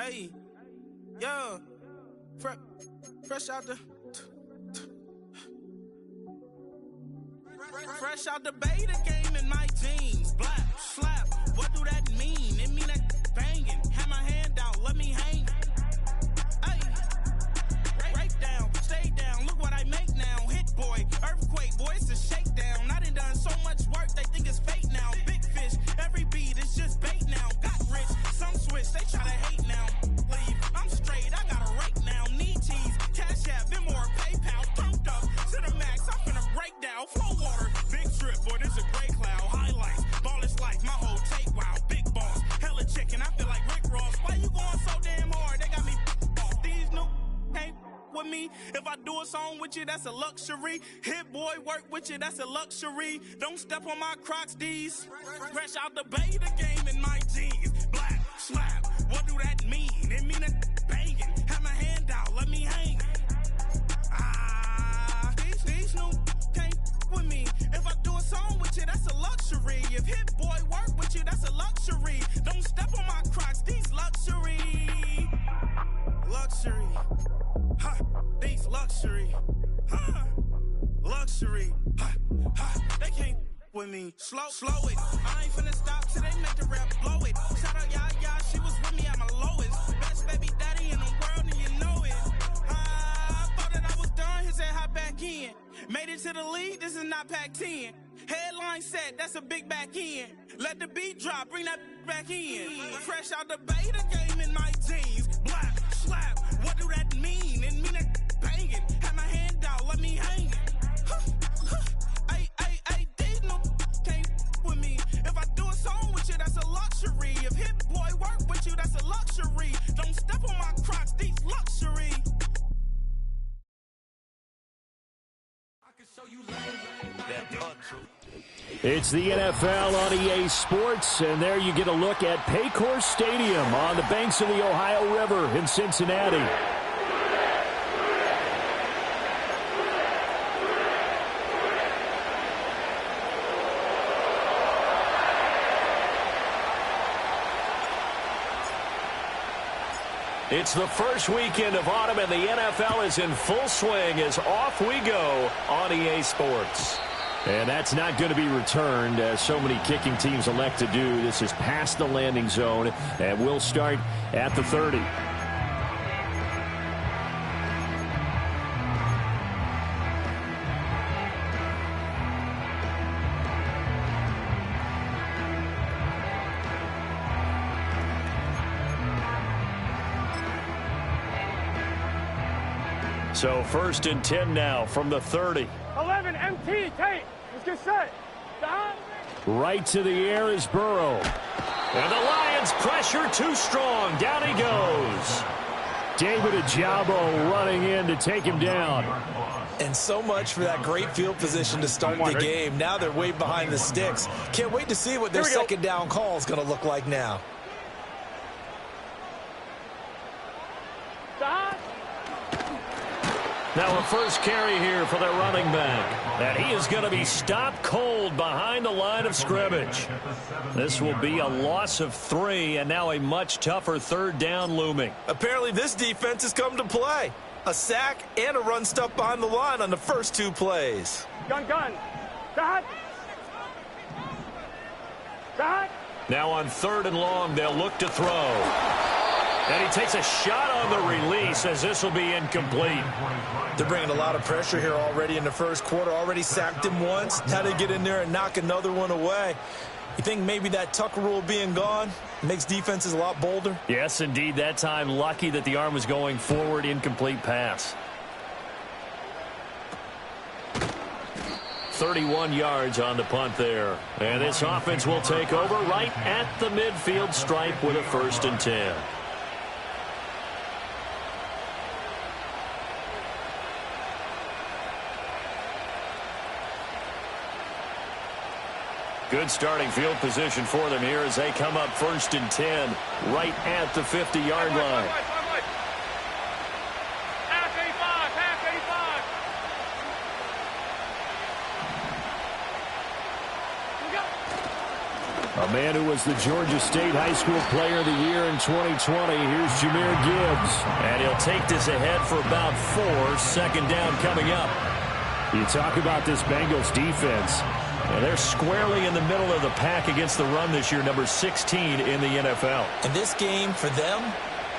Hey, yeah, fresh out the beta game in my jeans. Black, slap, what do that mean? It mean that banging. Have my hand out, let me hang. Hey, break down, stay down, look what I make now. Hit boy, earthquake, boy, it's a shakedown. I done so much work, they think it's fake now. Big fish, every beat is just bait now. Got rich, some switch, they try to hate now. Leave, I'm straight, I got a rake now. Need cheese, cash app, been more PayPal. Turned up, Cinemax, I'm finna break down. Flow water, big trip, boy, this a gray cloud. Highlights, ball is life, my whole tape, wow. Big boss, hella chicken, I feel like Rick Ross. Why you going so damn hard? They got me off. These new can't with me. If I do a song with you, that's a luxury. Hit boy, work with you, that's a luxury. Don't step on my Crocs, D's. Fresh out the beta game in my jeans. Black, slap, what do that mean? It mean that banging. Have my hand out, let me hang. These new can't with me. If I do a song with you, that's a luxury. If Hit Boy work with you, that's a luxury. Don't step on my Crocs, these luxury. Luxury. Ha, these luxury. Ha, luxury. Ha, ha, they can't with me. Slow it. I ain't finna stop till they make the rap blow it. Shout out Yaya, she was with me at my lowest. Best baby daddy in the world and you know it. I thought that I was done, he said hop back in. Made it to the league, this is not Pac-10. Headline set, that's a big back end. Let the beat drop, bring that back in. Fresh out the beta game in my jeans. Black, slap, what do that mean? It mean that banging. Have my hand out, let me hang it. Ay, these no can't with me. If I do a song with you, that's a luxury. If Hit Boy work with you, that's a luxury. Don't step on my Crocs, these luxury. It's the NFL on EA Sports, and there you get a look at Paycor Stadium on the banks of the Ohio River in Cincinnati. It's the first weekend of autumn, and the NFL is in full swing as off we go on EA Sports. And that's not going to be returned, as so many kicking teams elect to do. This is past the landing zone, and we'll start at the 30. So 1st and 10 now from the 30. 11 MT, Tate. Let's get set. Right to the air is Burrow. And the Lions pressure too strong. Down he goes. David Ojabo running in to take him down. And so much for that great field position to start the game. Now they're way behind the sticks. Can't wait to see what their second down call is going to look like now. Now a first carry here for their running back. And he is going to be stopped cold behind the line of scrimmage. This will be a loss of 3, and now a much tougher 3rd down looming. Apparently this defense has come to play. A sack and a run stuff behind the line on the first 2 plays. Gun. Dot. Now on 3rd and long, they'll look to throw. And he takes a shot on the release, as this will be incomplete. They're bringing a lot of pressure here already in the first quarter. Already sacked him once. How to get in there and knock another one away. You think maybe that Tucker rule being gone makes defenses a lot bolder? Yes, indeed. That time, lucky that the arm was going forward. Incomplete pass. 31 yards on the punt there. And this offense will take over right at the midfield stripe with a 1st and 10. Good starting field position for them here as they come up 1st and 10 right at the 50-yard line. Half 85. A man who was the Georgia State High School Player of the Year in 2020. Here's Jahmyr Gibbs. And he'll take this ahead for about 4. Second down coming up. You talk about this Bengals defense. And they're squarely in the middle of the pack against the run this year, number 16 in the NFL. And this game for them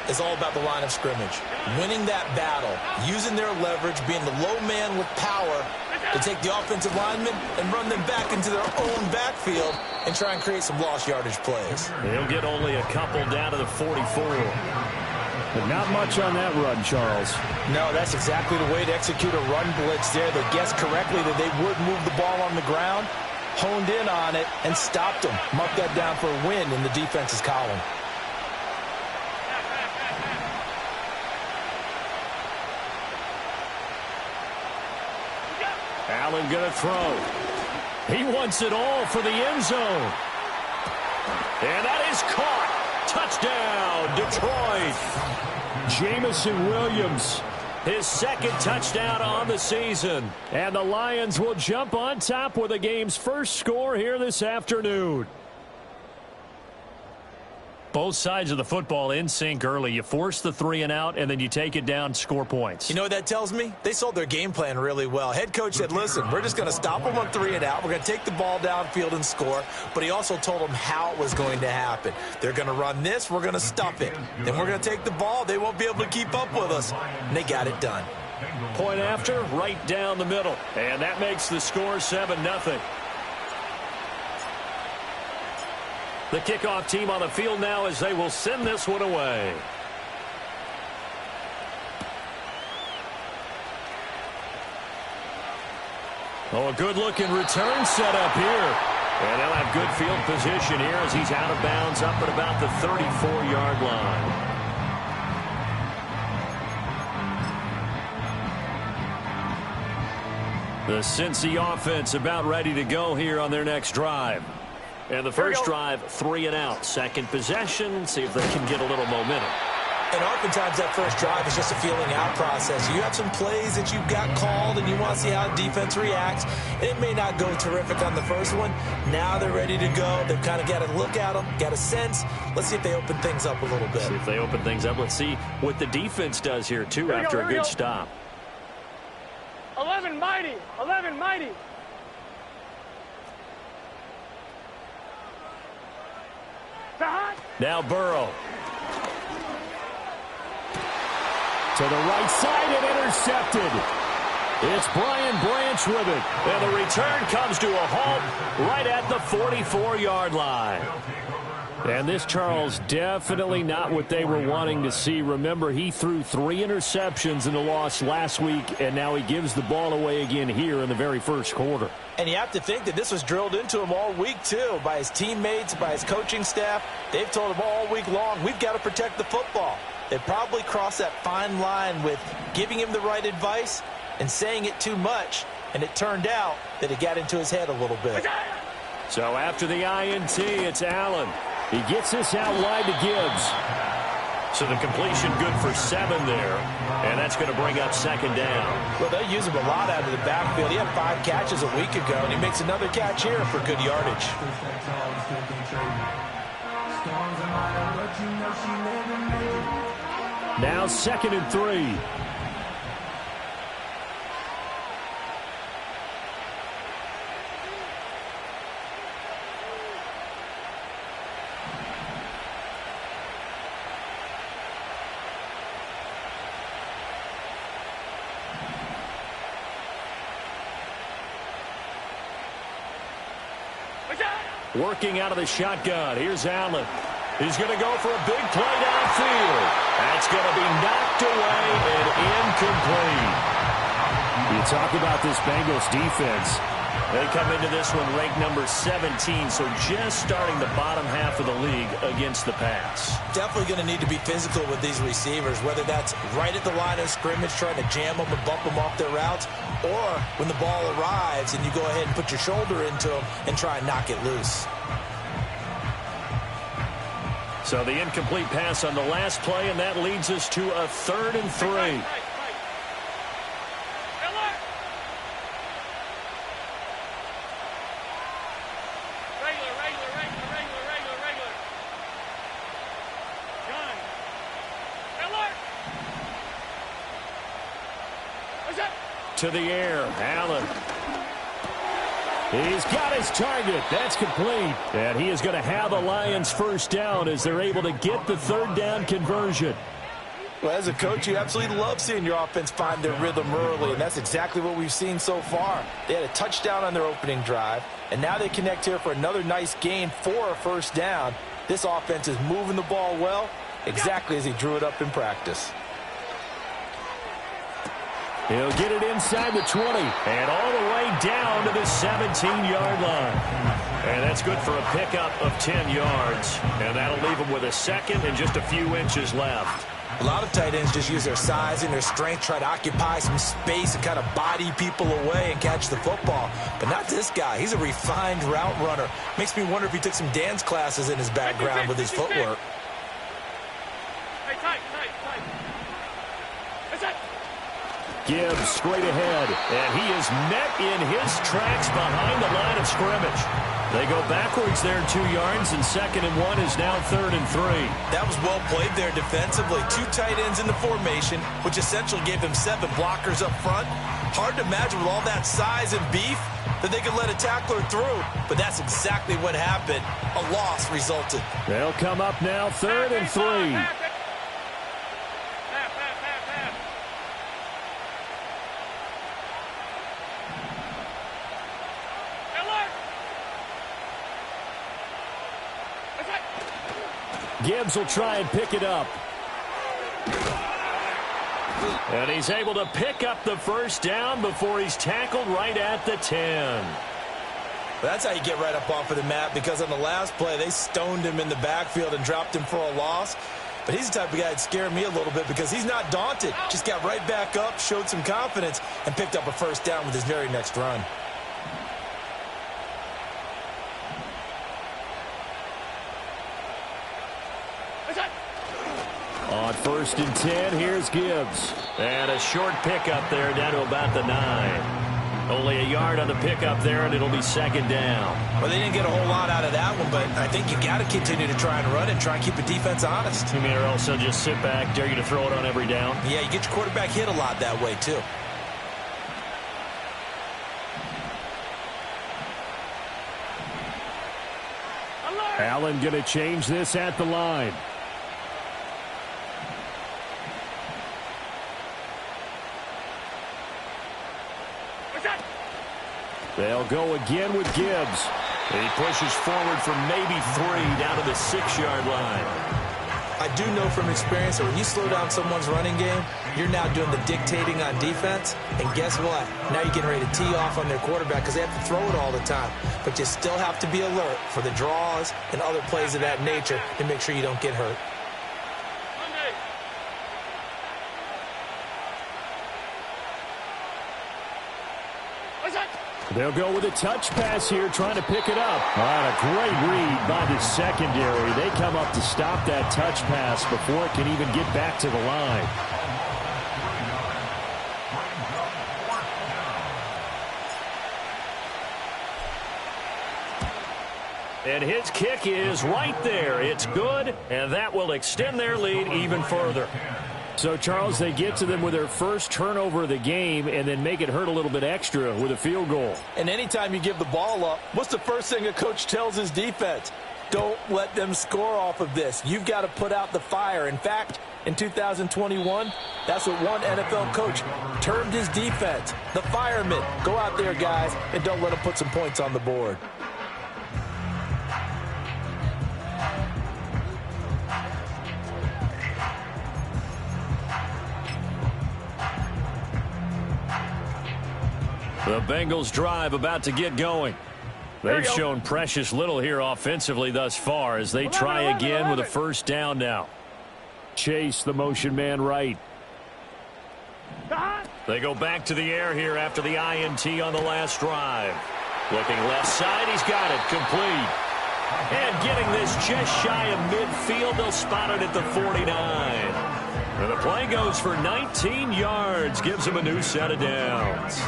is all about the line of scrimmage. Winning that battle, using their leverage, being the low man with power to take the offensive linemen and run them back into their own backfield and try and create some lost yardage plays. He'll get only a couple down to the 44. But not much on that run, Charles. No, that's exactly the way to execute a run blitz there. They guessed correctly that they would move the ball on the ground, honed in on it, and stopped them. Mark that down for a win in the defense's column. Allen going to throw. He wants it all for the end zone. And that is caught. Touchdown, Detroit. Jamison Williams, his second touchdown on the season. And the Lions will jump on top with the game's first score here this afternoon. Both sides of the football in sync early. You force the 3 and out, and then you take it down, score points. You know what that tells me? They sold their game plan really well. Head coach said, listen, we're just going to stop them on 3 and out. We're going to take the ball downfield and score. But he also told them how it was going to happen. They're going to run this. We're going to stuff it. Then we're going to take the ball. They won't be able to keep up with us. And they got it done. Point after, right down the middle. And that makes the score 7-0. The kickoff team on the field now as they will send this one away. Oh, a good-looking return set up here. And they'll have good field position here as he's out of bounds up at about the 34-yard line. The Cincy offense about ready to go here on their next drive. And the first drive, 3 and out. Second possession, see if they can get a little momentum. And oftentimes that first drive is just a feeling out process. You have some plays that you've got called and you want to see how defense reacts. It may not go terrific on the first one. Now they're ready to go. They've kind of got to look at them, got a sense. Let's see if they open things up a little bit. See if they open things up. Let's see what the defense does here, too, after a good stop. 11 mighty. 11 mighty. Now Burrow. To the right side and intercepted. It's Brian Branch with it. And the return comes to a halt right at the 44-yard line. And this, Charles, definitely not what they were wanting to see. Remember, he threw 3 interceptions in the loss last week, and now he gives the ball away again here in the very first quarter. And you have to think that this was drilled into him all week, too, by his teammates, by his coaching staff. They've told him all week long, we've got to protect the football. They probably crossed that fine line with giving him the right advice and saying it too much, and it turned out that it got into his head a little bit. So after the INT, it's Allen. He gets this out wide to Gibbs. So the completion good for 7 there. And that's going to bring up second down. Well, they use him a lot out of the backfield. He had 5 catches a week ago, and he makes another catch here for good yardage. Now 2nd and 3. Working out of the shotgun. Here's Allen. He's going to go for a big play downfield. That's going to be knocked away and incomplete. You talk about this Bengals defense. They come into this one ranked number 17, so just starting the bottom half of the league against the pass. Definitely going to need to be physical with these receivers, whether that's right at the line of scrimmage, trying to jam them and bump them off their routes, or when the ball arrives and you go ahead and put your shoulder into them and try and knock it loose. So the incomplete pass on the last play, and that leads us to a 3rd and 3. to the air. Allen. He's got his target. That's complete. And he is going to have a Lions first down as they're able to get the third down conversion. Well, as a coach, you absolutely love seeing your offense find their rhythm early, and that's exactly what we've seen so far. They had a touchdown on their opening drive, and now they connect here for another nice gain for a first down. This offense is moving the ball well, exactly as he drew it up in practice. He'll get it inside the 20 and all the way down to the 17-yard line. And that's good for a pickup of 10 yards. And that'll leave him with a second and just a few inches left. A lot of tight ends just use their size and their strength, try to occupy some space and kind of body people away and catch the football. But not this guy. He's a refined route runner. Makes me wonder if he took some dance classes in his background with his footwork. Hey, tight. That's it. Gibbs straight ahead, and he is met in his tracks behind the line of scrimmage. They go backwards there 2 yards, and 2nd and 1 is now 3rd and 3. That was well played there defensively. 2 tight ends in the formation, which essentially gave them 7 blockers up front. Hard to imagine with all that size and beef that they could let a tackler through, but that's exactly what happened. A loss resulted. They'll come up now 3rd and 3. Gibbs will try and pick it up. And he's able to pick up the first down before he's tackled right at the 10. That's how you get right up off of the mat, because on the last play, they stoned him in the backfield and dropped him for a loss. But he's the type of guy that scared me a little bit because he's not daunted. Just got right back up, showed some confidence, and picked up a first down with his very next run. On 1st and 10, here's Gibbs. And a short pickup there down to about the 9. Only a yard on the pickup there, and it'll be 2nd down. Well, they didn't get a whole lot out of that one, but I think you got to continue to try and run and try and keep the defense honest. You mean, or else they'll just sit back, dare you to throw it on every down? Yeah, you get your quarterback hit a lot that way, too. Allen going to change this at the line. They'll go again with Gibbs. He pushes forward from maybe 3 down to the 6-yard line. I do know from experience that when you slow down someone's running game, you're now doing the dictating on defense. And guess what? Now you're getting ready to tee off on their quarterback because they have to throw it all the time. But you still have to be alert for the draws and other plays of that nature to make sure you don't get hurt. They'll go with a touch pass here, trying to pick it up. A great read by the secondary. They come up to stop that touch pass before it can even get back to the line. And his kick is right there. It's good, and that will extend their lead even further. So, Charles, they get to them with their first turnover of the game and then make it hurt a little bit extra with a field goal. And anytime you give the ball up, what's the first thing a coach tells his defense? Don't let them score off of this. You've got to put out the fire. In fact, in 2021, that's what one NFL coach termed his defense, the firemen. Go out there, guys, and don't let them put some points on the board. The Bengals drive about to get going. They've shown precious little here offensively thus far as they try again with a first down now. Chase, the motion man right. They go back to the air here after the INT on the last drive. Looking left side, he's got it complete. And getting this just shy of midfield, they'll spot it at the 49. And the play goes for 19 yards, gives him a new set of downs.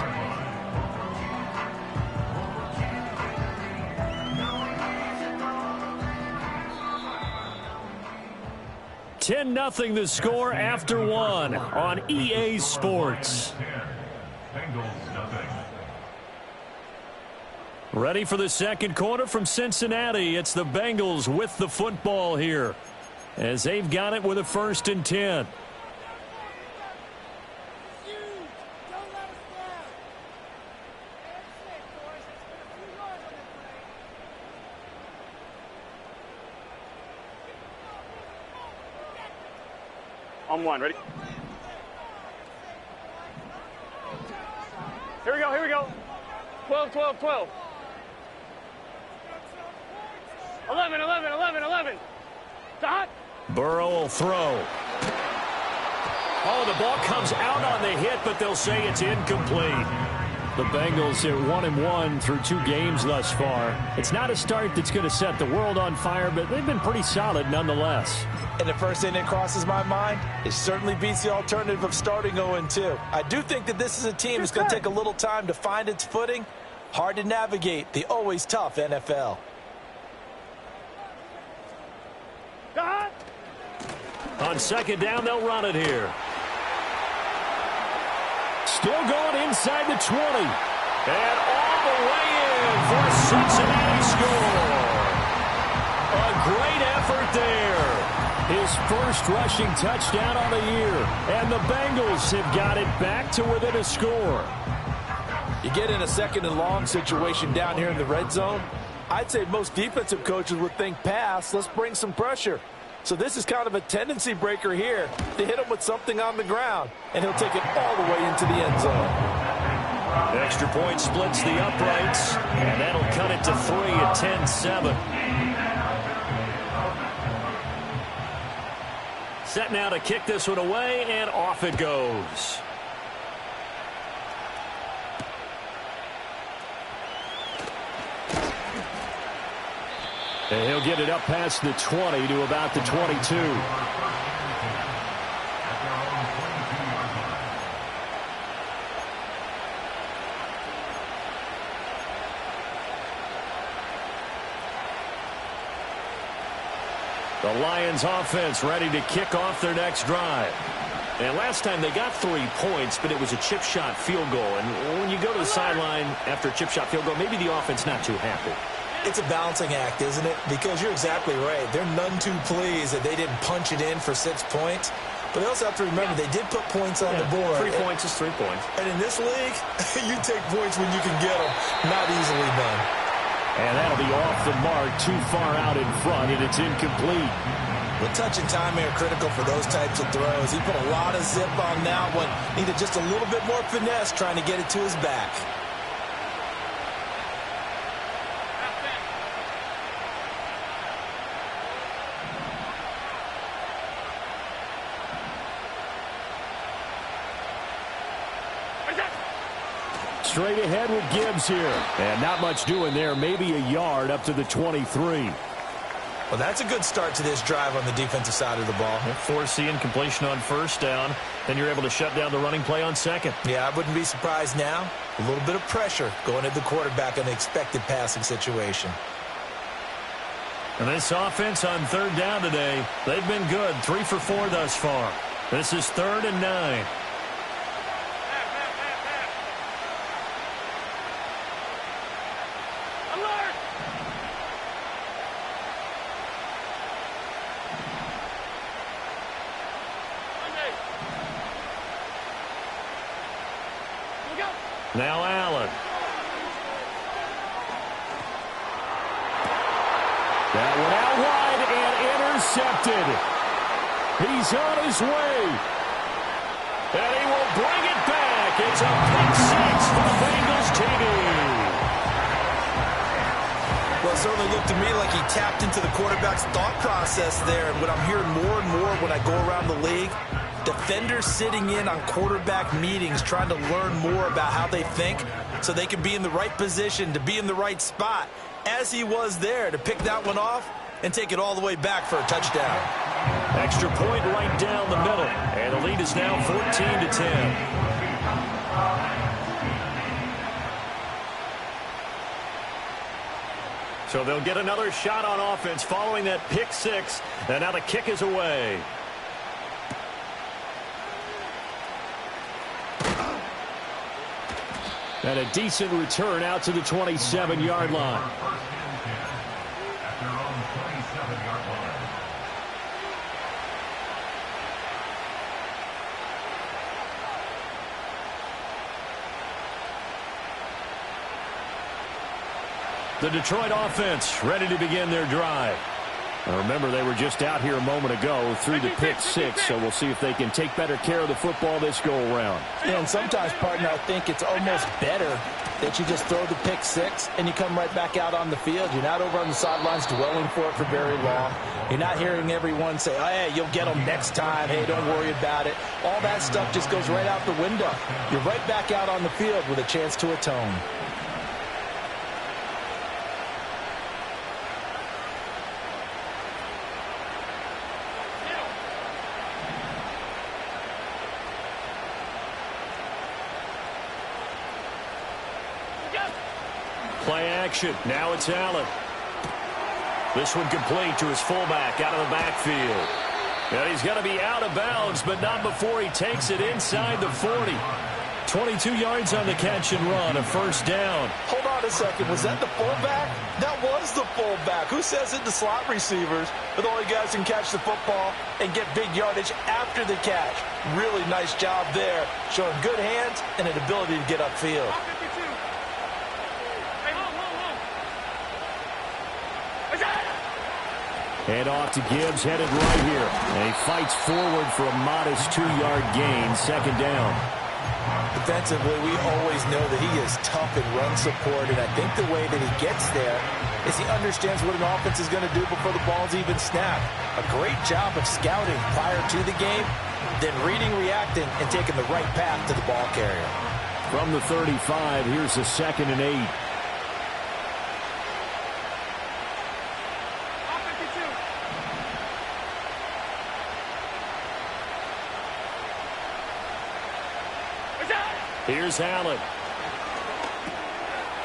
10-0 the score after 1 on EA Sports. Ready for the second quarter from Cincinnati. It's the Bengals with the football here, as they've got it with a 1st and 10. On one, ready? Here we go, here we go. 12, 12, 12. 11, 11, 11, 11. Dot. Burrow will throw. Oh, the ball comes out on the hit, but they'll say it's incomplete. The Bengals are 1-1 through 2 games thus far. It's not a start that's going to set the world on fire, but they've been pretty solid nonetheless. And the first thing that crosses my mind, it certainly beats the alternative of starting 0-2. I do think that this is a team that's going to take a little time to find its footing. Hard to navigate the always tough NFL. On 2nd down, they'll run it here. Still going inside the 20. And all the way in for a Cincinnati score. A great effort there. His first rushing touchdown on the year. And the Bengals have got it back to within a score. You get in a 2nd and long situation down here in the red zone. I'd say most defensive coaches would think pass. Let's bring some pressure. So this is kind of a tendency breaker here to hit him with something on the ground, and he'll take it all the way into the end zone. Extra point splits the uprights, and that'll cut it to 3 at 10-7. Set now to kick this one away, and off it goes. And he'll get it up past the 20 to about the 22. The Lions offense ready to kick off their next drive. And last time they got 3 points, but it was a chip shot field goal. And when you go to the sideline after a chip shot field goal, maybe the offense not too happy. It's a balancing act, isn't it? Because you're exactly right. They're none too pleased that they didn't punch it in for 6 points. But they also have to remember they did put points on the board. 3 points is 3 points. And in this league, you take points when you can get them. Not easily done. And that'll be off the mark, too far out in front, and it's incomplete. With touch and time are critical for those types of throws. He put a lot of zip on that one. Needed just a little bit more finesse trying to get it to his back. Straight ahead with Gibbs here. And not much doing there. Maybe a yard up to the 23. Well, that's a good start to this drive on the defensive side of the ball. Forcing completion on 1st down. Then you're able to shut down the running play on 2nd. Yeah, I wouldn't be surprised now. A little bit of pressure going at the quarterback in the expected passing situation. And this offense on 3rd down today, they've been good. 3 for 4 thus far. This is 3rd and 9. Now Allen. That one out wide and intercepted. He's on his way. And he will bring it back. It's a pick 6 for the Bengals TV. Well, it certainly looked to me like he tapped into the quarterback's thought process there. And what I'm hearing more and more when I go around the league, defenders sitting in on quarterback meetings trying to learn more about how they think so they can be in the right position to be in the right spot, as he was there to pick that one off and take it all the way back for a touchdown. Extra point right down the middle, and the lead is now 14-10. So they'll get another shot on offense following that pick 6, and now the kick is away. And a decent return out to the 27-yard line. The Detroit offense ready to begin their drive. Now remember, they were just out here a moment ago through the pick six, so we'll see if they can take better care of the football this go-around. Yeah, and sometimes, partner, I think it's almost better that you just throw the pick six and you come right back out on the field. You're not over on the sidelines dwelling for it for very long. You're not hearing everyone say, oh, hey, you'll get them next time. Hey, don't worry about it. All that stuff just goes right out the window. You're right back out on the field with a chance to atone. Play action. Now it's Allen. This one complete to his fullback out of the backfield. And he's going to be out of bounds, but not before he takes it inside the 40. 22 yards on the catch and run, a first down. Hold on a second. Was that the fullback? That was the fullback. Who says it? The slot receivers are the only guys who can catch the football and get big yardage after the catch. Really nice job there, showing good hands and an ability to get upfield. Head off to Gibbs, headed right here. And he fights forward for a modest 2-yard gain, second down. Defensively, we always know that he is tough in run support, and I think the way that he gets there is he understands what an offense is going to do before the ball's even snapped. A great job of scouting prior to the game, then reading, reacting, and taking the right path to the ball carrier. From the 35, here's a 2nd and 8. Here's Allen.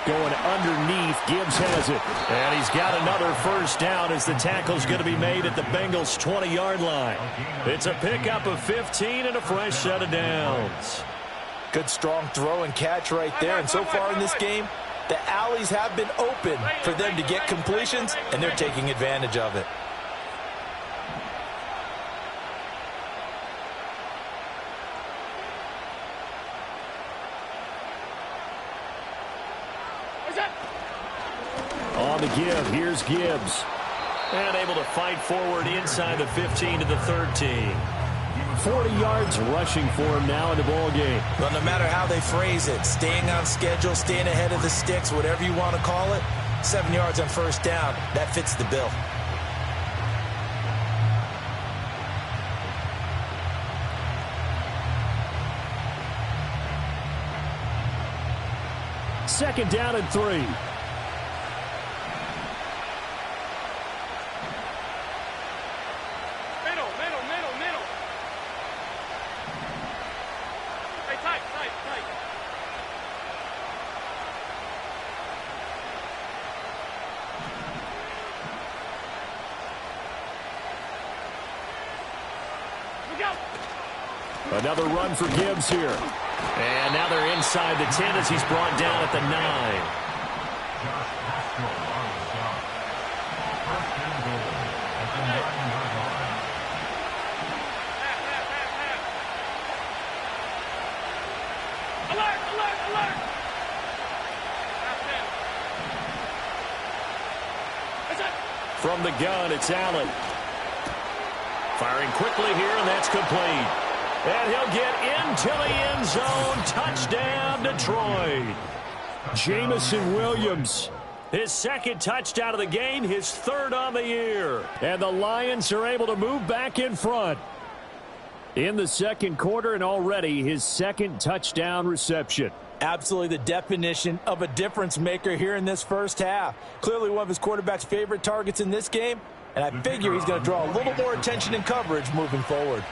Going underneath. Gibbs has it. And he's got another first down as the tackle's going to be made at the Bengals' 20-yard line. It's a pickup of 15 and a fresh set of downs. Good strong throw and catch right there. And so far in this game, the alleys have been open for them to get completions, and they're taking advantage of it. On the give, here's Gibbs. And able to fight forward inside the 15 to the 13. 40 yards rushing for him now in the ball game. Well, no matter how they phrase it, staying on schedule, staying ahead of the sticks, whatever you want to call it, 7 yards on first down, that fits the bill. Second down and 3. Another run for Gibbs here. And now they're inside the 10 as he's brought down at the 9. Alert, alert, alert! From the gun, it's Allen. Firing quickly here, and that's complete. And he'll get into the end zone. Touchdown, Detroit. Jameson Williams, his second touchdown of the game, his third on the year. And the Lions are able to move back in front in the second quarter, and already his second touchdown reception. Absolutely the definition of a difference maker here in this first half. Clearly one of his quarterback's favorite targets in this game, and I figure he's going to draw a little more attention and coverage moving forward.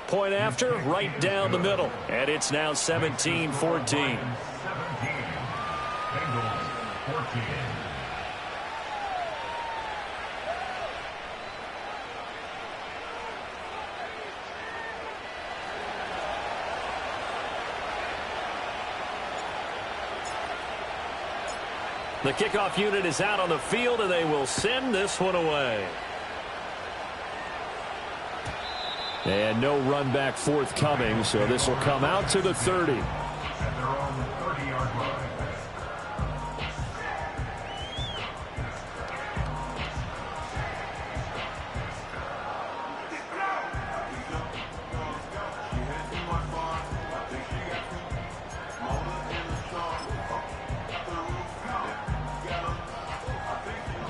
Point after, right down the middle. And it's now 17-14. 17. The kickoff unit is out on the field, and they will send this one away. And no run back forthcoming, so this will come out to the 30. And they're on the 30-yard line.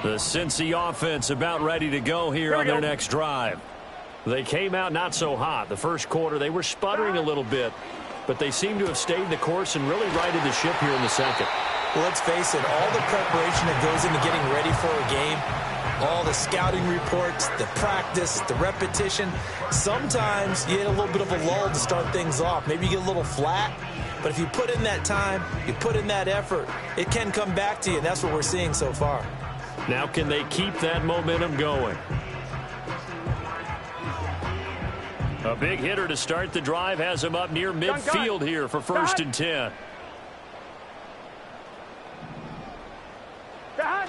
The Cincy offense about ready to go here on their next drive. They came out not so hot. The first quarter, they were sputtering a little bit, but they seem to have stayed the course and really righted the ship here in the second. Well, let's face it, all the preparation that goes into getting ready for a game, all the scouting reports, the practice, the repetition, sometimes you get a little bit of a lull to start things off. Maybe you get a little flat, but if you put in that time, you put in that effort, it can come back to you, and that's what we're seeing so far. Now can they keep that momentum going? A big hitter to start the drive has him up near midfield here for 1st and 10. A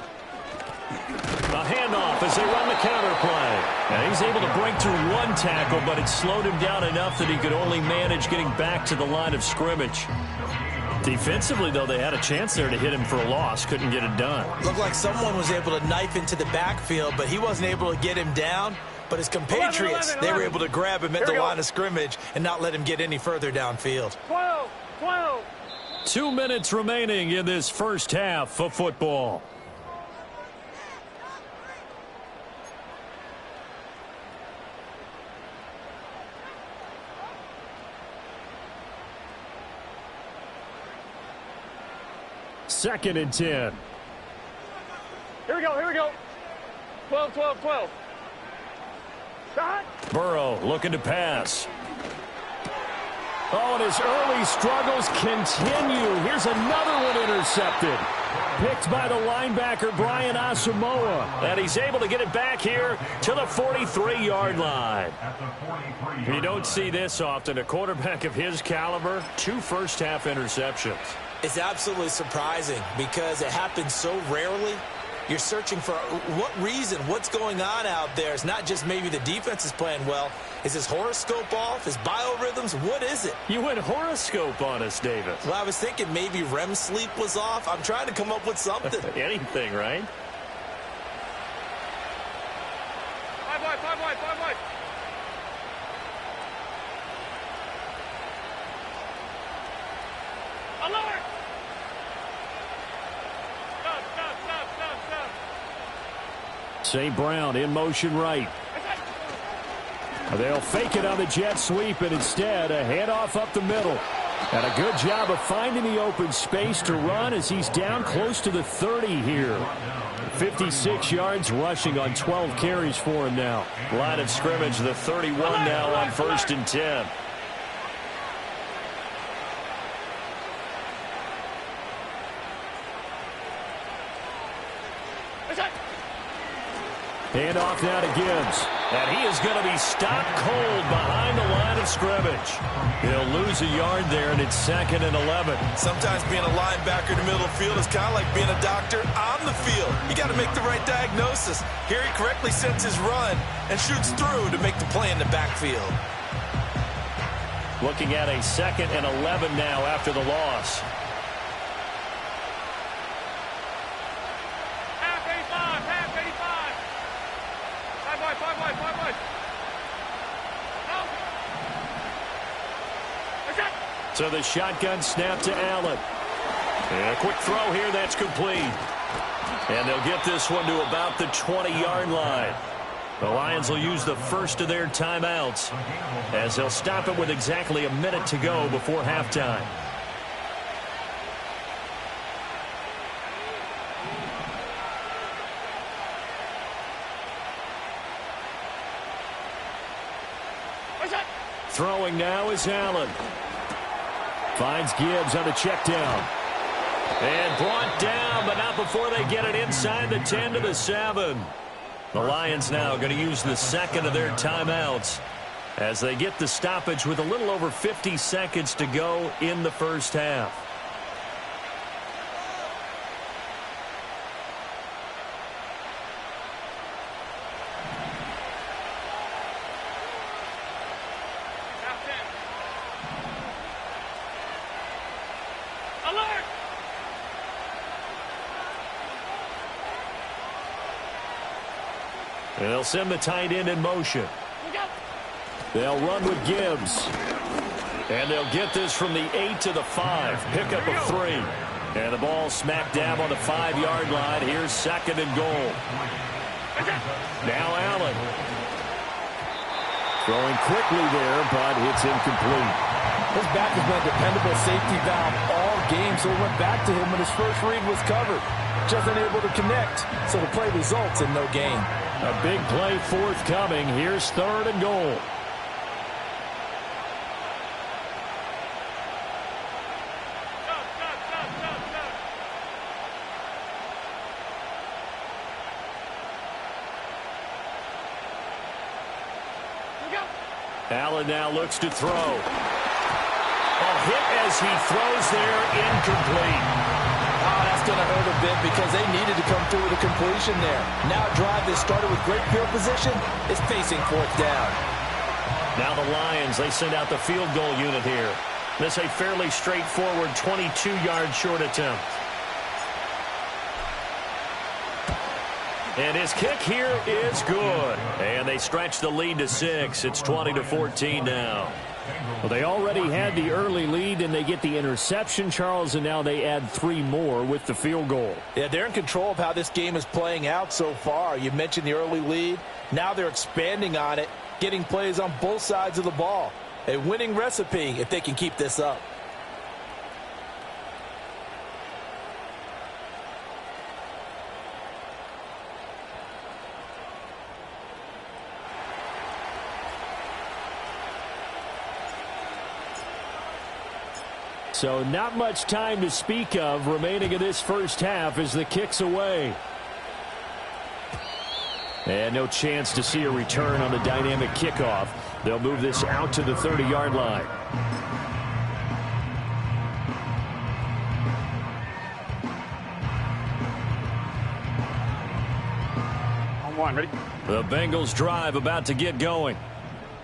handoff as they run the counter play. And he's able to break through one tackle, but it slowed him down enough that he could only manage getting back to the line of scrimmage. Defensively, though, they had a chance there to hit him for a loss. Couldn't get it done. Looked like someone was able to knife into the backfield, but he wasn't able to get him down. But his compatriots, 11. They were able to grab him at the line of scrimmage and not let him get any further downfield. 12. 2 minutes remaining in this first half of football. Second and 10. Here we go. 12. Shot. Burrow looking to pass. Oh, and his early struggles continue. Here's another one intercepted. Picked by the linebacker, Brian Asamoah. And he's able to get it back here to the 43-yard line. You don't see this often. A quarterback of his caliber, 2 first-half interceptions. It's absolutely surprising because it happens so rarely. You're searching for what reason, what's going on out there. It's not just maybe the defense is playing well. Is his horoscope off? His biorhythms? What is it? You went horoscope on us, David. Well, I was thinking maybe REM sleep was off. I'm trying to come up with something. Anything, right? 5 wide. Alert! Stop. St. Brown in motion right. They'll fake it on the jet sweep, and instead a handoff up the middle. And a good job of finding the open space to run as he's down close to the 30 here. 56 yards rushing on 12 carries for him now. Line of scrimmage, the 31 now on 1st and 10. Hand off now to Gibbs. And he is going to be stopped cold behind the line of scrimmage. He'll lose a yard there, and it's 2nd and 11. Sometimes being a linebacker in the middle of the field is kind of like being a doctor on the field. You got to make the right diagnosis. Here he correctly sets his run and shoots through to make the play in the backfield. Looking at a 2nd and 11 now after the loss. So the shotgun snap to Allen. And a quick throw here, that's complete. And they'll get this one to about the 20-yard line. The Lions will use the first of their timeouts as they'll stop it with exactly a minute to go before halftime. Throwing now is Allen. Finds Gibbs on the check down. And brought down, but not before they get it inside the 10 to the 7. The Lions now going to use the second of their timeouts as they get the stoppage with a little over 50 seconds to go in the first half. And they'll send the tight end in motion. They'll run with Gibbs. And they'll get this from the 8 to the 5. Pickup of 3. And the ball smacked dab on the 5-yard line. Here's 2nd and goal. Now Allen. Throwing quickly there, but it's incomplete. His back has been a dependable safety valve all game, so he went back to him when his first read was covered. Just unable to connect, so the play results in no gain. A big play forthcoming. Here's 3rd and goal. Allen now looks to throw. A hit as he throws there, incomplete. Oh, that's going to hurt a bit because they needed to come through with a completion there. Now a drive that started with great field position is facing 4th down. Now the Lions, they send out the field goal unit here. This a fairly straightforward 22-yard short attempt. And his kick here is good. And they stretch the lead to 6. It's 20-14 now. Well, they already had the early lead, and they get the interception, Charles, and now they add 3 more with the field goal. Yeah, they're in control of how this game is playing out so far. You mentioned the early lead. Now they're expanding on it, getting plays on both sides of the ball. A winning recipe if they can keep this up. So not much time to speak of remaining in this first half as the kick's away. And no chance to see a return on the dynamic kickoff. They'll move this out to the 30-yard line. On 1, ready? The Bengals drive about to get going.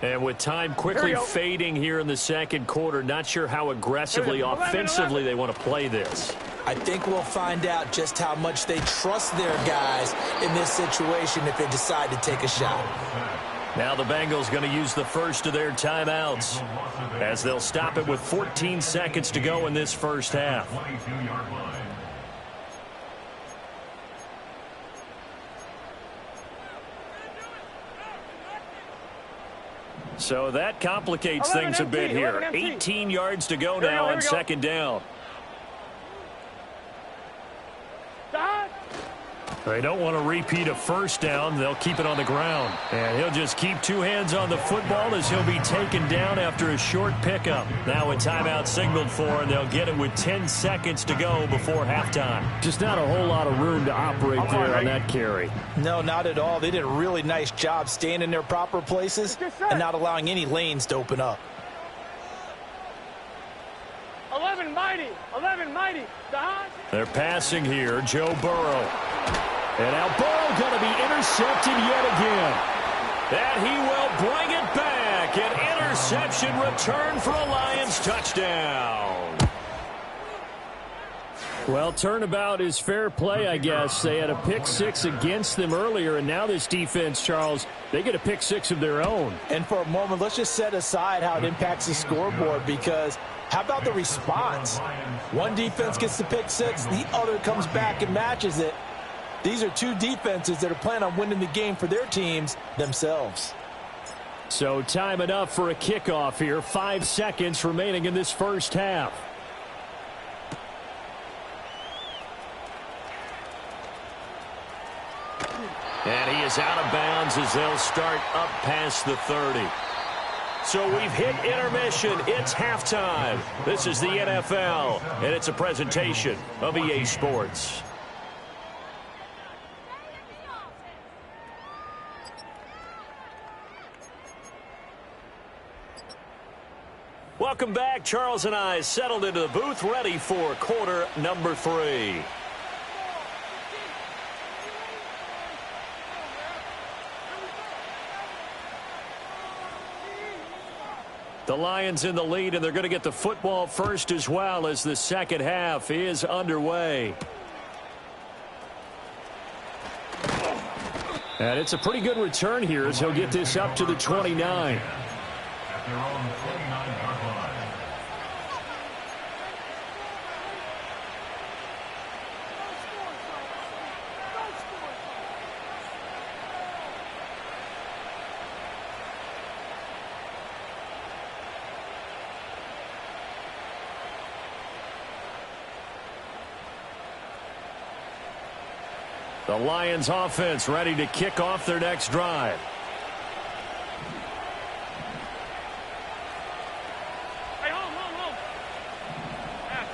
And with time quickly fading here in the second quarter, not sure how aggressively, offensively they want to play this. I think we'll find out just how much they trust their guys in this situation if they decide to take a shot. Now the Bengals going to use the first of their timeouts as they'll stop it with 14 seconds to go in this first half. So that complicates things a bit here. 18 yards to go now on 2nd down. They don't want to repeat a first down. They'll keep it on the ground. And he'll just keep 2 hands on the football as he'll be taken down after a short pickup. Now a timeout signaled for, and they'll get it with 10 seconds to go before halftime. Just not a whole lot of room to operate there on that carry. No, not at all. They did a really nice job staying in their proper places and not allowing any lanes to open up. 11 mighty. 11 mighty. They're passing here. Joe Burrow. And now Burrow going to be intercepted yet again. And he will bring it back. An interception return for a Lions touchdown. Well, turnabout is fair play, I guess. They had a pick 6 against them earlier, and now this defense, Charles, they get a pick 6 of their own. And for a moment, let's just set aside how it impacts the scoreboard, because how about the response? One defense gets the pick 6, the other comes back and matches it. These are 2 defenses that are planning on winning the game for their teams themselves. So time enough for a kickoff here. 5 seconds remaining in this first half. And he is out of bounds as they'll start up past the 30. So we've hit intermission. It's halftime. This is the NFL, and it's a presentation of EA Sports. Welcome back. Charles and I settled into the booth, ready for quarter number 3. The Lions in the lead, and they're going to get the football first as well as the second half is underway. And it's a pretty good return here as he'll get this up to the 29. At their own 29-yard line. The Lions offense ready to kick off their next drive. Hey, home. Half.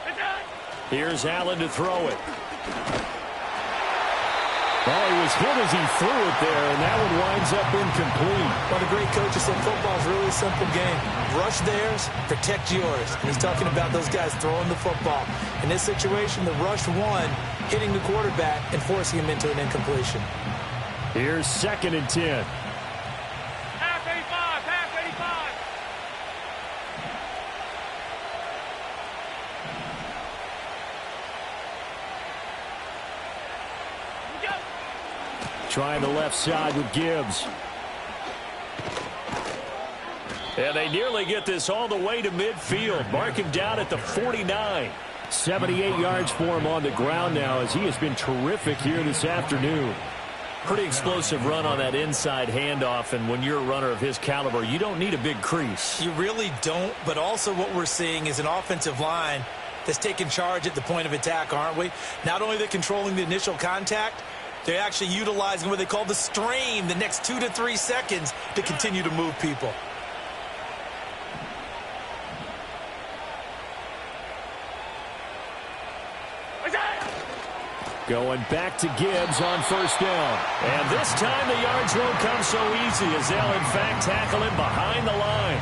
It's out. Here's Allen to throw it. Oh, he was hit as he threw it there, and that one winds up incomplete. Well, the great coaches said football is really a simple game. Rush theirs, protect yours. And he's talking about those guys throwing the football. In this situation, the rush one, hitting the quarterback and forcing him into an incompletion. Here's 2nd and 10. Half 85. Trying the left side with Gibbs. And they nearly get this all the way to midfield. Mark him down at the 49. 78 yards for him on the ground now as he has been terrific here this afternoon. Pretty explosive run on that inside handoff, and when you're a runner of his caliber, you don't need a big crease. You really don't, but also what we're seeing is an offensive line that's taking charge at the point of attack, aren't we? Not only are they controlling the initial contact, they're actually utilizing what they call the strain the next 2 to 3 seconds to continue to move people. Going back to Gibbs on 1st down. And this time the yards won't come so easy as they'll in fact tackle him behind the line.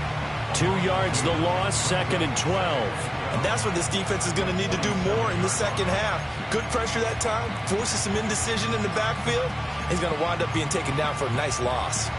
2 yards the loss, 2nd and 12. And that's what this defense is going to need to do more in the second half. Good pressure that time, forces some indecision in the backfield. He's going to wind up being taken down for a nice loss.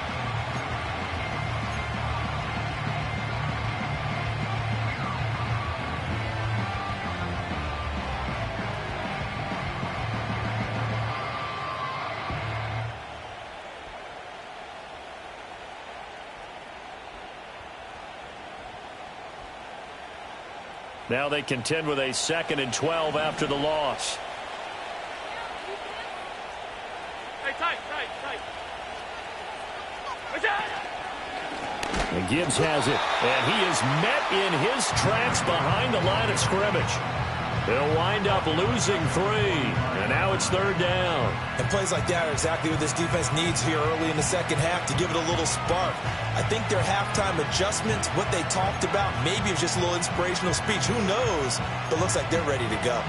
Now they contend with a 2nd and 12 after the loss. Hey, tight. And Gibbs has it. And he is met in his tracks behind the line of scrimmage. They'll wind up losing 3. And now it's 3rd down. And plays like that are exactly what this defense needs here early in the second half to give it a little spark. I think their halftime adjustments, what they talked about, maybe it's just a little inspirational speech. Who knows? But it looks like they're ready to go.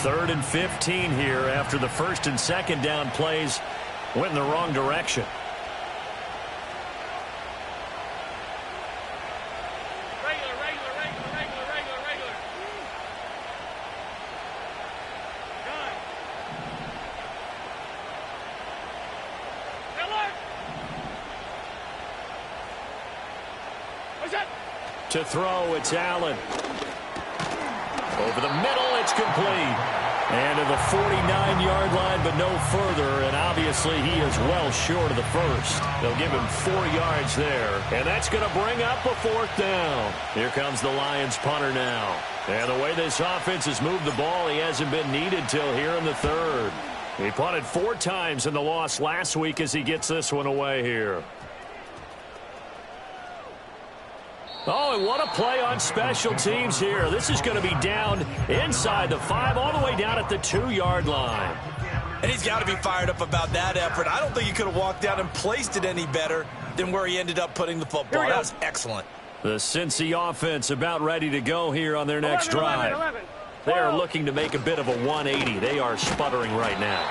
Third and 15 here after the 1st and 2nd down plays went in the wrong direction. Regular. Gun. Miller. What's that? To throw, it's Allen. Over the middle, it's complete. And to the 49-yard line, but no further. And obviously, he is well short of the 1st. They'll give him 4 yards there. And that's going to bring up a 4th down. Here comes the Lions punter now. And the way this offense has moved the ball, he hasn't been needed till here in the 3rd. He punted 4 times in the loss last week as he gets this one away here. Oh, and what a play on special teams here. This is going to be down inside the 5, all the way down at the 2-yard line. And he's got to be fired up about that effort. I don't think he could have walked out and placed it any better than where he ended up putting the football. That was excellent. The Cincy offense about ready to go here on their next 11. drive. They are looking to make a bit of a 180. They are sputtering right now.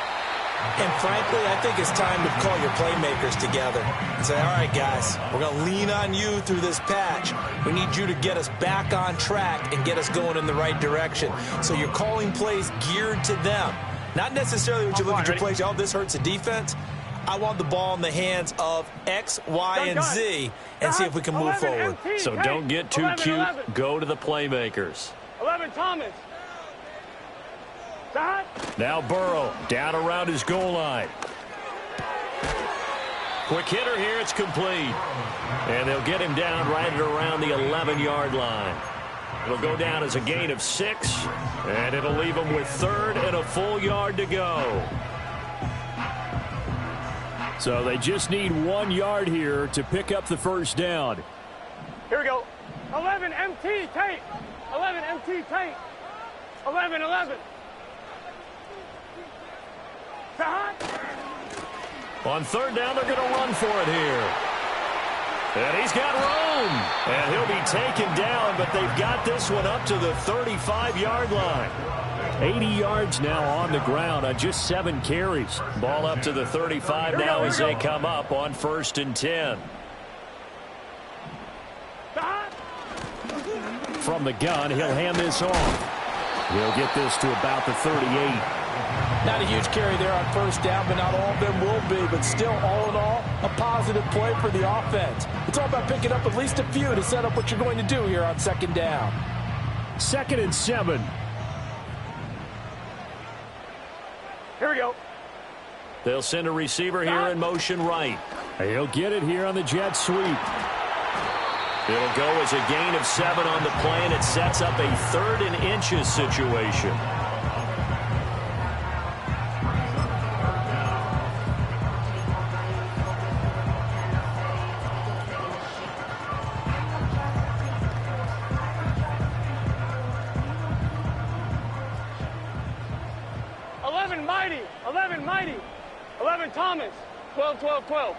And frankly, I think it's time to call your playmakers together and say, all right, guys, we're going to lean on you through this patch. We need you to get us back on track and get us going in the right direction. So you're calling plays geared to them. Not necessarily when you look at your plays, oh, this hurts the defense. I want the ball in the hands of X, Y, and Z and see if we can move forward. So don't get too cute. Go to the playmakers. 11, Thomas. Now Burrow down around his goal line. Quick hitter here. It's complete. And they'll get him down right at around the 11-yard line. It'll go down as a gain of 6, and it'll leave him with 3rd and a full yard to go. So they just need 1 yard here to pick up the first down. Here we go. 11, MT, tape. 11, MT, tape. 11, 11. On 3rd down, they're going to run for it here. And he's got room. And he'll be taken down, but they've got this one up to the 35-yard line. 80 yards now on the ground on just 7 carries. Ball up to the 35 now as they come up on 1st and 10. From the gun, he'll hand this off. He'll get this to about the 38. Not a huge carry there on 1st down, but not all of them will be. But still, all in all, a positive play for the offense. It's all about picking up at least a few to set up what you're going to do here on 2nd down. 2nd and 7. Here we go. They'll send a receiver here in motion right. He'll get it here on the jet sweep. It'll go as a gain of 7 on the play, and it sets up a 3rd and inches situation. Thomas, 12, 12, 12.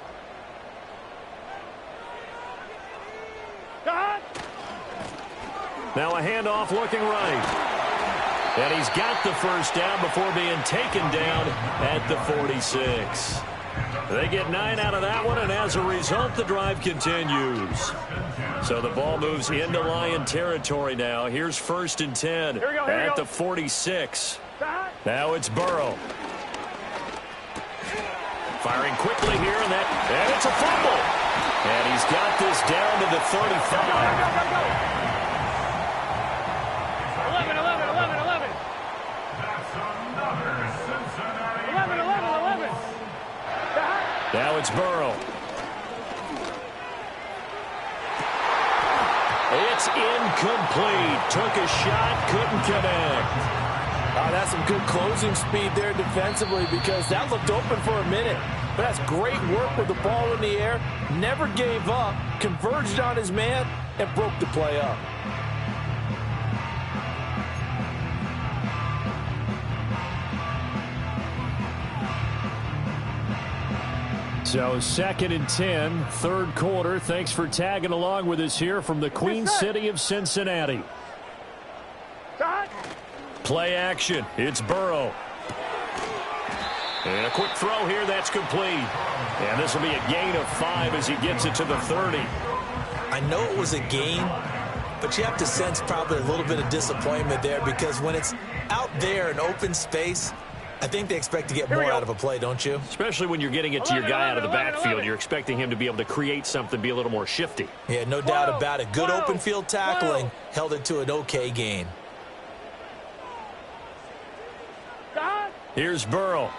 Now a handoff looking right. And he's got the first down before being taken down at the 46. They get 9 out of that one, and as a result, the drive continues. So the ball moves into Lion territory now. Here's 1st and 10 at the 46. Now it's Burrow. Firing quickly here, and it's a fumble. And he's got this down to the 35. 11, 11, 11, 11. That's another Cincinnati. 11, 11, 11. Now it's Burrow. It's incomplete. Took a shot, couldn't connect. That's some good closing speed there defensively, because that looked open for a minute. But that's great work with the ball in the air. Never gave up, converged on his man, and broke the play up. So 2nd and 10, 3rd quarter. Thanks for tagging along with us here from the Queen City of Cincinnati. Play action. It's Burrow. And a quick throw here. That's complete. And this will be a gain of 5 as he gets it to the 30. I know it was a gain, but you have to sense probably a little bit of disappointment there, because when it's out there in open space, I think they expect to get more out of a play, don't you? Especially when you're getting it to your guy out of the backfield. You're expecting him to be able to create something, be a little more shifty. Yeah, no doubt about it. Good open field tackling held it to an okay gain. Here's Burrow.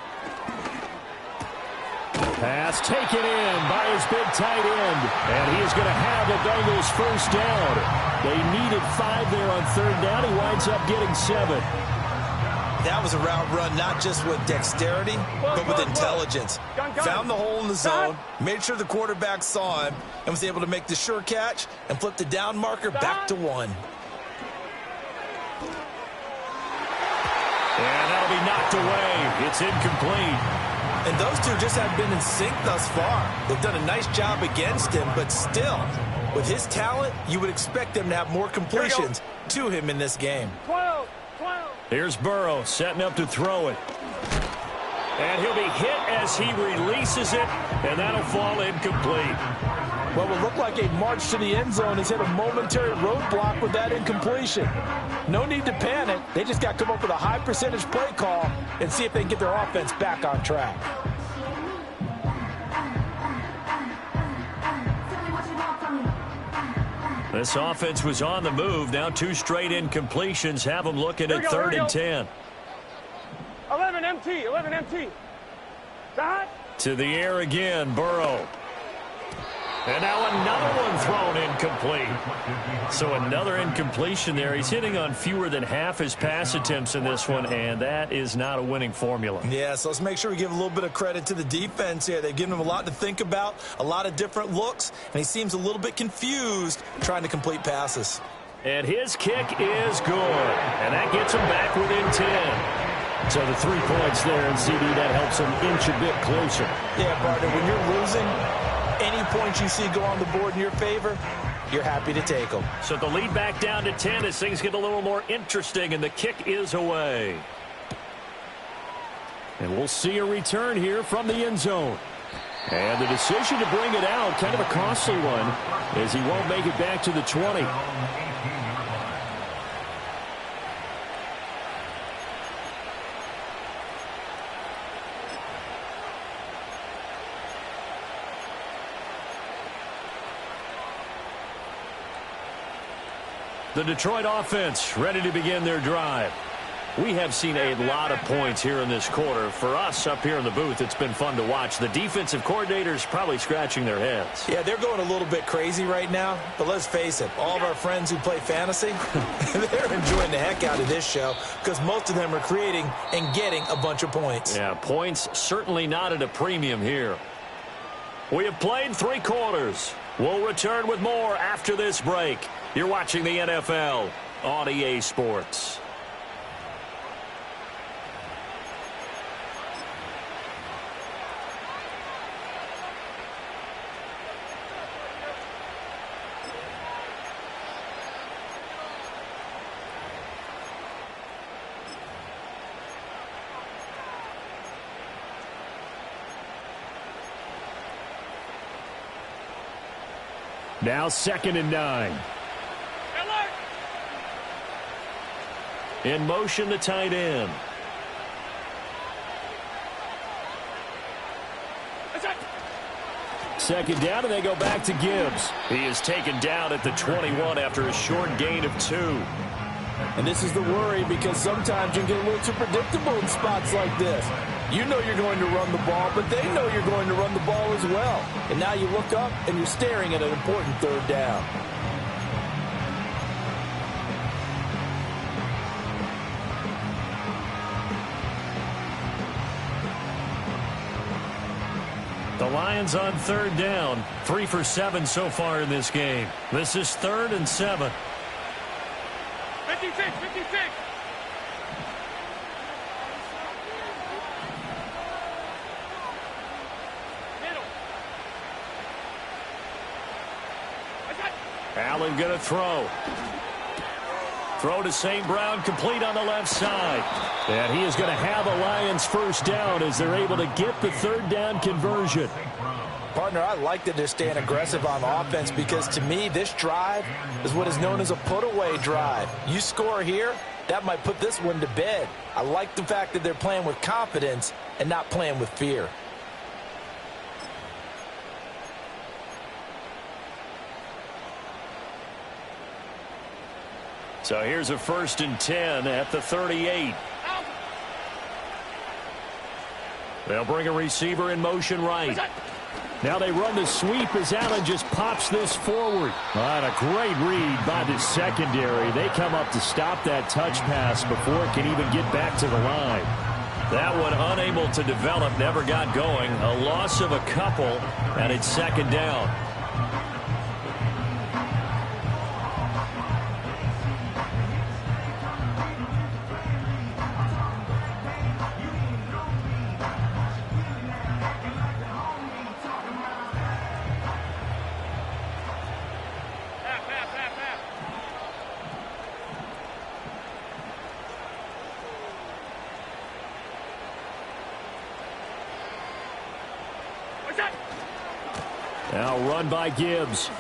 Pass taken in by his big tight end. And he is going to have the Bengals first down. They needed 5 there on 3rd down. He winds up getting 7. That was a route run, not just with dexterity, but with intelligence. Found the hole in the zone, made sure the quarterback saw him, and was able to make the sure catch and flip the down marker back to 1. And that'll be knocked away. It's incomplete. And those two just have been in sync thus far. They've done a nice job against him, but still, with his talent, you would expect them to have more completions to him in this game. 12, 12. Here's Burrow setting up to throw it. And he'll be hit as he releases it, and that'll fall incomplete. What will look like a march to the end zone has hit a momentary roadblock with that incompletion. No need to panic. They just got to come up with a high percentage play call and see if they can get their offense back on track. This offense was on the move. Now 2 straight incompletions have them looking at 3rd and 10. 11 MT, 11 MT. Dot. To the air again, Burrow. And now another one thrown incomplete. So another incompletion there. He's hitting on fewer than half his pass attempts in this one, and that is not a winning formula. Yeah, so let's make sure we give a little bit of credit to the defense here. They've given him a lot to think about, a lot of different looks, and he seems a little bit confused trying to complete passes. And his kick is good, and that gets him back within 10. So the 3 points there, and CD, that helps him inch a bit closer. Yeah, partner, when you're losing, any points you see go on the board in your favor, you're happy to take them. So the lead back down to 10 as things get a little more interesting, and the kick is away. And we'll see a return here from the end zone. And the decision to bring it out, kind of a costly one, as he won't make it back to the 20. The Detroit offense ready to begin their drive. We have seen a lot of points here in this quarter. For us up here in the booth, it's been fun to watch. The defensive coordinators probably scratching their heads. Yeah, they're going a little bit crazy right now. But let's face it, all of our friends who play fantasy, they're enjoying the heck out of this show because most of them are creating and getting a bunch of points. Yeah, points certainly not at a premium here. We have played 3 quarters. We'll return with more after this break. You're watching the NFL on EA Sports. Now 2nd and 9. In motion, the tight end. Second down, and they go back to Gibbs. He is taken down at the 21 after a short gain of 2. And this is the worry because sometimes you get a little too predictable in spots like this. You know you're going to run the ball, but they know you're going to run the ball as well. And now you look up and you're staring at an important 3rd down. The Lions on 3rd down. 3 for 7 so far in this game. This is 3rd and 7. 56, 56. Allen going to throw. Throw to St. Brown, complete on the left side. And he is going to have a Lions 1st down as they're able to get the 3rd down conversion. Partner, I like that they're staying aggressive on offense because to me, this drive is what is known as a put-away drive. You score here, that might put this one to bed. I like the fact that they're playing with confidence and not playing with fear. So here's a 1st and 10 at the 38. They'll bring a receiver in motion right. Now they run the sweep as Allen just pops this forward. And a great read by the secondary. They come up to stop that touch pass before it can even get back to the line. That one unable to develop, never got going. A loss of a couple, and it's 2nd down. Now run by Gibbs.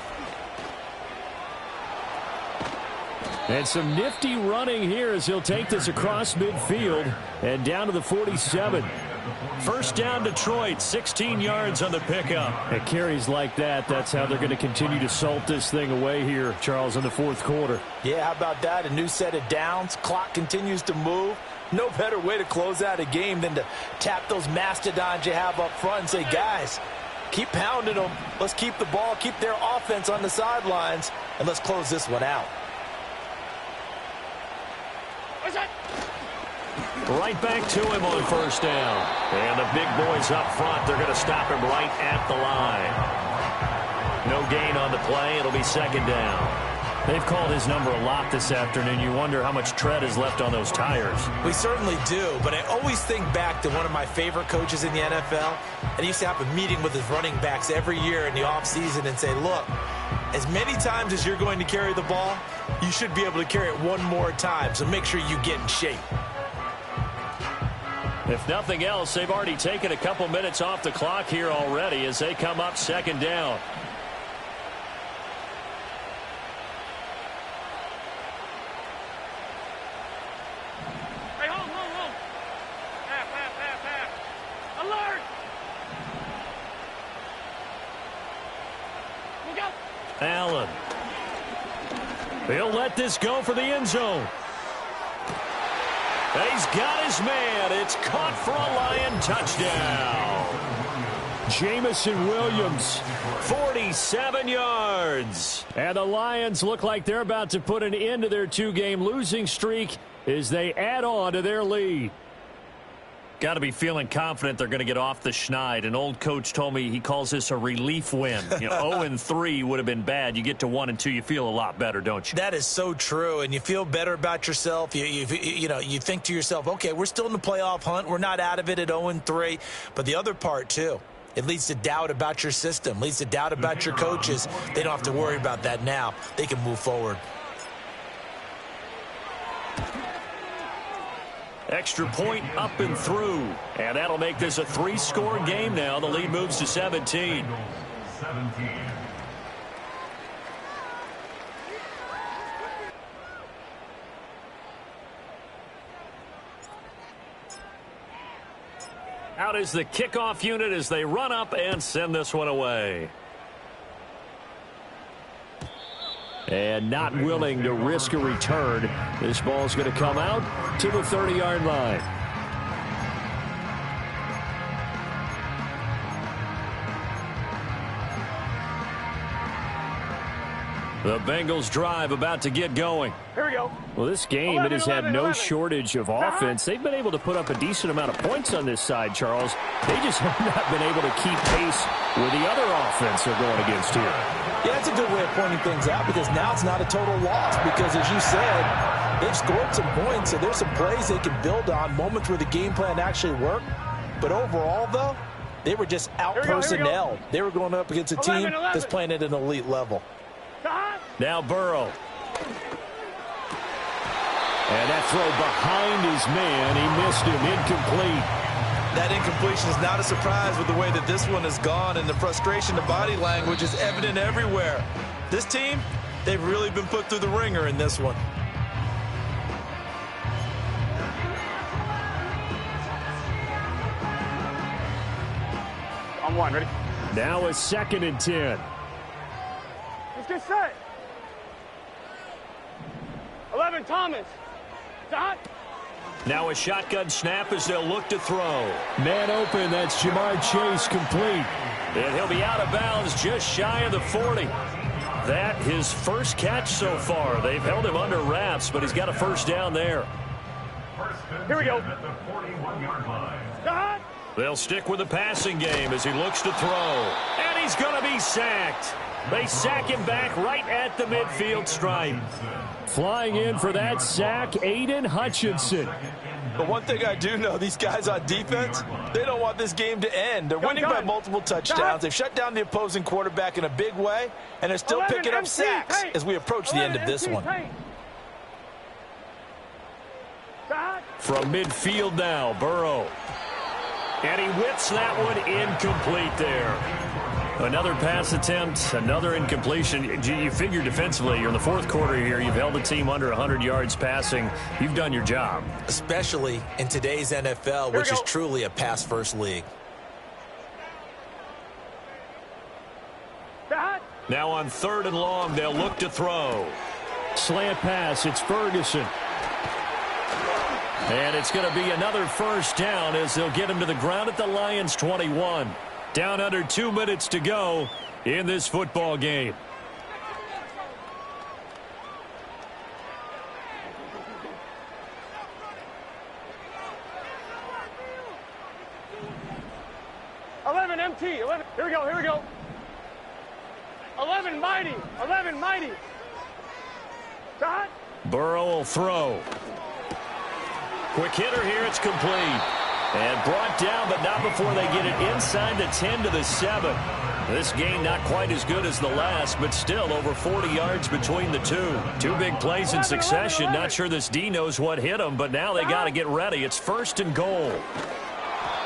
And some nifty running here as he'll take this across midfield and down to the 47. First down Detroit, 16 yards on the pickup. At carries like that, that's how they're going to continue to salt this thing away here, Charles, in the fourth quarter. Yeah, how about that? A new set of downs. Clock continues to move. No better way to close out a game than to tap those mastodons you have up front and say, guys, keep pounding them. Let's keep the ball, keep their offense on the sidelines, and let's close this one out. Right back to him on first down. And the big boys up front, they're going to stop him right at the line. No gain on the play. It'll be second down. They've called his number a lot this afternoon. You wonder how much tread is left on those tires. We certainly do, but I always think back to one of my favorite coaches in the NFL, and he used to have a meeting with his running backs every year in the offseason and say, look, as many times as you're going to carry the ball, you should be able to carry it one more time, so make sure you get in shape. If nothing else, they've already taken a couple minutes off the clock here already as they come up second down. Hey, hold. Pass. Alert! Look out! Allen. He'll let this go for the end zone. He's got his man. It's caught for a Lion touchdown. Jamison Williams, 47 yards. And the Lions look like they're about to put an end to their two-game losing streak as they add on to their lead. Got to be feeling confident they're going to get off the schneid. An old coach told me he calls this a relief win. 0-3 would have been bad. You get to 1-2, you feel a lot better, don't you? That is so true, and you feel better about yourself. You think to yourself, okay, we're still in the playoff hunt. We're not out of it at 0-3. But the other part, too, it leads to doubt about your system, leads to doubt about your coaches. They don't have to worry about that now. They can move forward. Extra point up and through. And that'll make this a 3-score game now. The lead moves to 17. Out is the kickoff unit as they run up and send this one away. And not willing to risk a return. This ball's going to come out to the 30-yard line. The Bengals drive about to get going. Here we go. Well, this game, it has had no shortage of offense. They've been able to put up a decent amount of points on this side, Charles. They just have not been able to keep pace with the other offense they're going against here. Yeah, that's a good way of pointing things out because now it's not a total loss because, as you said, they've scored some points, so there's some plays they can build on, moments where the game plan actually worked. But overall, though, they were just out-personnel. They were going up against a team that's playing at an elite level. Now Burrow. And that throw behind his man. He missed him. Incomplete. That incompletion is not a surprise with the way that this one has gone, and the frustration, the body language is evident everywhere. This team, they've really been put through the ringer in this one. On one, ready? Now a 2nd and 10. Let's get set. 11, Thomas. Dot. Now a shotgun snap as they'll look to throw. Man open, that's Jamar Chase complete. And he'll be out of bounds just shy of the 40. That his first catch so far. They've held him under wraps, but he's got a first down there. Here we go. At the 41-yard line. Dot. They'll stick with the passing game as he looks to throw. And he's going to be sacked. They sack him back right at the midfield stripe. Flying in for that sack, Aiden Hutchinson. But one thing I do know, these guys on defense, they don't want this game to end. They're winning by multiple touchdowns. They've shut down the opposing quarterback in a big way, and they're still picking up sacks as we approach the end of this one. From midfield now, Burrow. And he whips that one incomplete there. Another pass attempt, another incompletion. You figure defensively, you're in the fourth quarter here. You've held the team under 100 yards passing. You've done your job. Especially in today's NFL, which is truly a pass-first league. Now on 3rd and long, they'll look to throw. Slant pass, it's Ferguson. And it's going to be another first down as they'll get him to the ground at the Lions' 21. Down under 2 minutes to go in this football game. MT, 11. Here we go, here we go. 11 mighty, 11 mighty. Shot. Burrow will throw. Quick hitter here, it's complete. And brought down, but not before they get it inside the 10 to the 7. This game not quite as good as the last, but still over 40 yards between the two. Two big plays in succession. Not sure this D knows what hit them, but now they got to get ready. It's 1st and goal.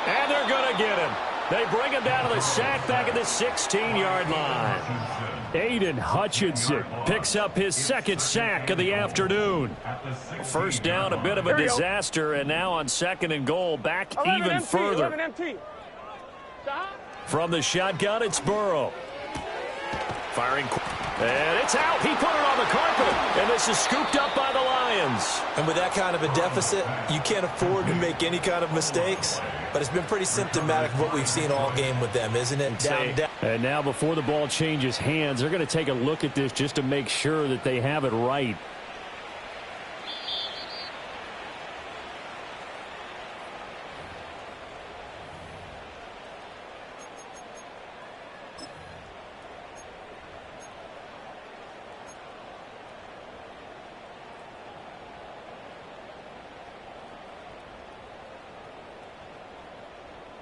And they're going to get him. They bring him down to the sack back at the 16-yard line. Aiden Hutchinson picks up his 2nd sack of the afternoon. First down, a bit of a disaster, and now on 2nd and goal, back even further. From the shotgun, it's Burrow. Firing, and it's out. He put it on the carpet, and this is scooped up by the Lions. And with that kind of a deficit, you can't afford to make any kind of mistakes. But it's been pretty symptomatic of what we've seen all game with them, isn't it? Down. And now before the ball changes hands, they're going to take a look at this just to make sure that they have it right.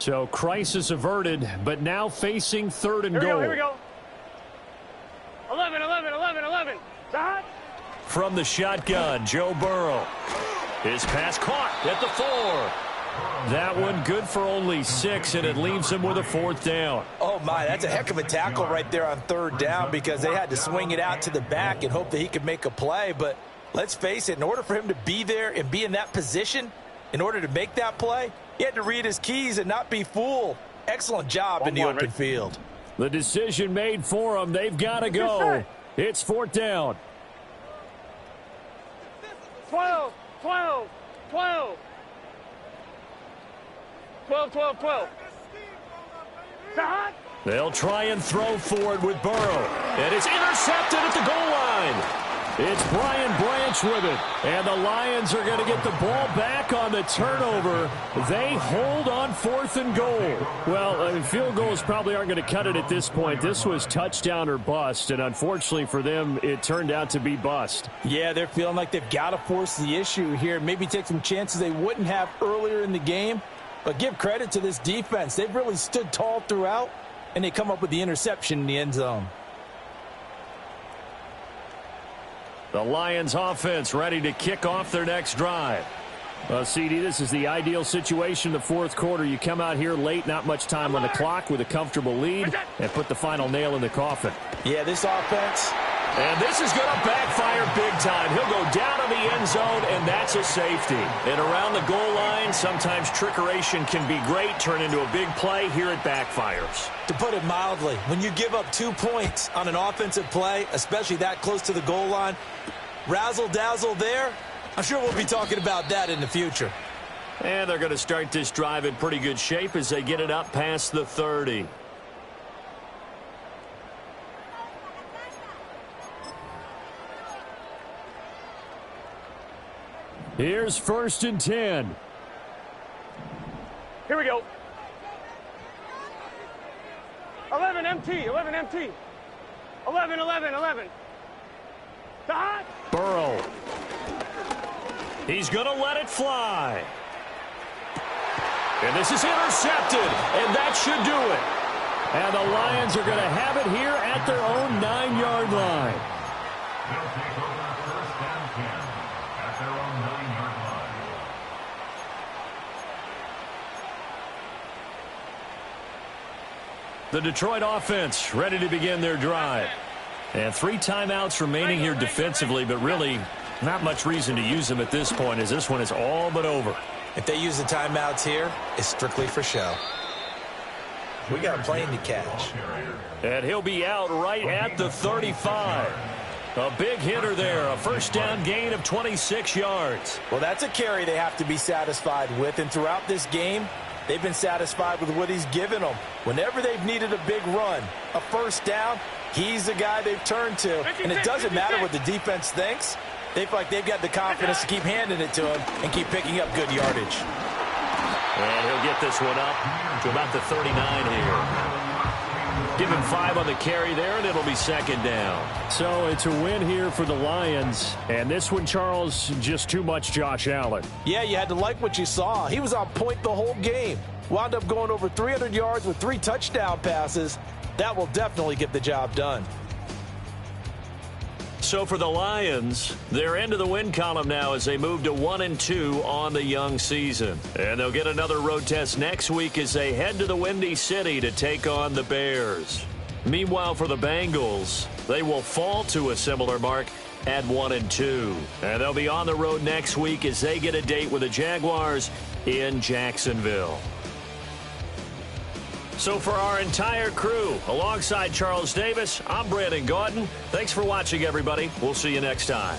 So crisis averted, but now facing 3rd and goal. Here we go. 11, 11, 11, 11. Shot. From the shotgun, Joe Burrow. His pass caught at the 4. That one good for only 6, and it leaves him with a 4th down. Oh, my, that's a heck of a tackle right there on 3rd down because they had to swing it out to the back and hope that he could make a play. But let's face it, in order for him to be there and be in that position, in order to make that play, he had to read his keys and not be fooled. Excellent job in the open field. The decision made for them. They've got to go. It's 4th down. 12, 12, 12. 12, 12, 12. Shot. They'll try and throw for it with Burrow. And it's intercepted at the goal line. It's Brian Branch with it. And the Lions are going to get the ball back on the turnover. They hold on 4th and goal. Well, field goals probably aren't going to cut it at this point. This was touchdown or bust, and unfortunately for them, it turned out to be bust. Yeah, they're feeling like they've got to force the issue here. Maybe take some chances they wouldn't have earlier in the game. But give credit to this defense. They've really stood tall throughout, and they come up with the interception in the end zone. The Lions offense ready to kick off their next drive. CD, this is the ideal situation in the 4th quarter. You come out here late, not much time on the clock with a comfortable lead, and put the final nail in the coffin. Yeah, this offense. And this is going to backfire big time. He'll go down in the end zone, and that's a safety. And around the goal line, sometimes trickeration can be great, turn into a big play. Here it backfires. To put it mildly, when you give up 2 points on an offensive play, especially that close to the goal line, razzle-dazzle there, I'm sure we'll be talking about that in the future. And they're going to start this drive in pretty good shape as they get it up past the 30. Here's 1st and 10. Here we go. 11 MT, 11 MT. 11, 11, 11. Shot. Burrow. He's going to let it fly. And this is intercepted, and that should do it. And the Lions are going to have it here at their own 9-yard line. They'll take over 1st and 10 at their own 9-yard line. The Detroit offense ready to begin their drive. And 3 timeouts remaining here defensively, but really not much reason to use them at this point as this one is all but over. If they use the timeouts here, it's strictly for show. We got a plane to catch. And he'll be out right at the 35. A big hitter there, a first down gain of 26 yards. Well, that's a carry they have to be satisfied with, and throughout this game, they've been satisfied with what he's given them. Whenever they've needed a big run, a first down, he's the guy they've turned to. And it doesn't matter what the defense thinks. They feel like they've got the confidence to keep handing it to him and keep picking up good yardage. And he'll get this one up to about the 39 here. Give him 5 on the carry there, and it'll be second down. So it's a win here for the Lions. And this one, Charles, just too much Josh Allen. Yeah, you had to like what you saw. He was on point the whole game. Wound up going over 300 yards with 3 touchdown passes. That will definitely get the job done. So for the Lions, they're into the win column now as they move to 1-2 on the young season. And they'll get another road test next week as they head to the Windy City to take on the Bears. Meanwhile, for the Bengals, they will fall to a similar mark at 1-2. And they'll be on the road next week as they get a date with the Jaguars in Jacksonville. So for our entire crew, alongside Charles Davis, I'm Brandon Gaudin. Thanks for watching, everybody. We'll see you next time.